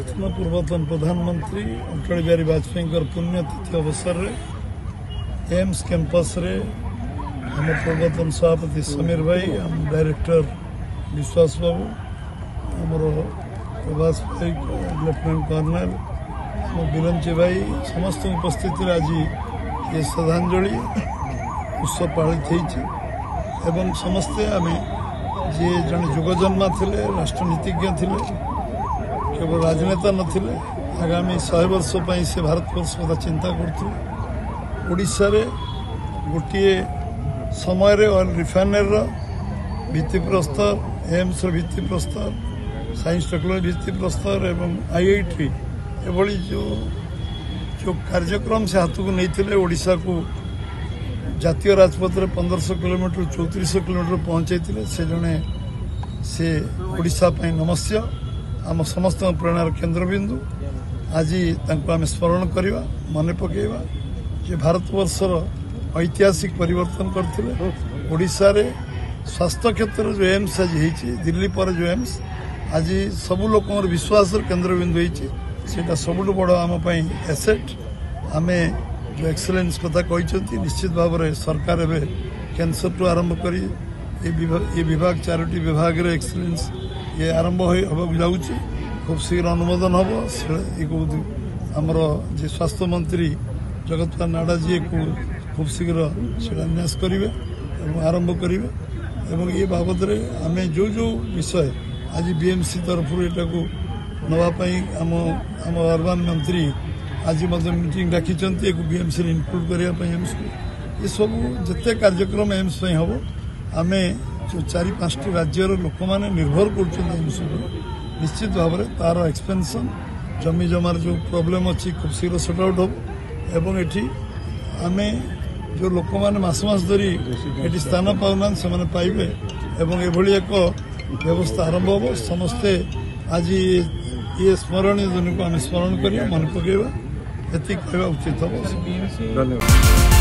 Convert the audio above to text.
प्रथम पूर्वतन प्रधानमंत्री अटल बिहारी वाजपेयी पुण्यतिथि अवसर में एम्स कैंपस रे आम पूर्वतन सभापति समीर भाई आम डायरेक्टर विश्वास बाबू आमर प्रभास भाई लेफ्टिनेंट कर्नल बिरंची भाई समस्त उपस्थित आज ये श्रद्धांजलि उत्सव पालित एवं समस्ते आम जी जन युगजन्मा थे राष्ट्रनीतिज्ञ थे केवल राजनेता नथिले आगामी 100 वर्ष से भारतवर्ष कथा चिंता करुशा गोटे समय ऑयल रिफाइनरी भित्तिप्रस्तर एम्स भित्तिप्रस्तर साइंस टेक्नोलॉजी भित्तिप्रस्तर एवं आईआईटी एभली जो कार्यक्रम से हाथ को नहीं ओडिशा को जातीय राजपथ 1500 किलोमीटर 3400 किलोमीटर पहुंचाई से जड़े से ओडिशा नमस्य आम समस्त प्रेरणार केन्द्रबिंदु आज आम स्मरण करवा मन पकेवा जे भारतवर्षर ऐतिहासिक परिवर्तन करते ओडिशा रे स्वास्थ्य क्षेत्र जो एम्स आज होती दिल्ली पर जो एम्स आज सबू लोक विश्वास केन्द्रबिंदु होती सबुठ बड़ आम एसेट आम जो एक्सलेंस कथा कहते निश्चित भाव में सरकार एवं कैंसर टू आरंभ कर ये विभाग 4टी विभाग रे एक्सलेंस ये आरंभ होगा जाऊँगी खूब शीघ्र अनुमोदन हम आमर जे स्वास्थ्य मंत्री जगत प्रकाश नाडा जी को खूब शीघ्र शिलान्यास करेंगे आरंभ करेंगे ये बाबद आम जो जो विषय आज बीएमसी तरफ को नापी आम अर्बन मंत्री आज मीटिंग डाकी बीएमसी इनक्लूड करने एम्स को ये सब जिते कार्यक्रम एम्स हम आम जो 4-5टी राज्यर लोक मैंने निर्भर कर निश्चित भाव में तार एक्सपेंशन जमी जमार जो प्रॉब्लम अच्छी खूब शीघ्र सॉर्ट आउट हो एवं एटी आम जो लोक मैंने मास धरी ये स्थान पाऊना से पाइबे एवं एभली एक व्यवस्था आरंभ हो समस्ते आज ये स्मरणीय दिन को आम स्मरण करिया मन पकेवा एति कहवा उचित हम। धन्यवाद।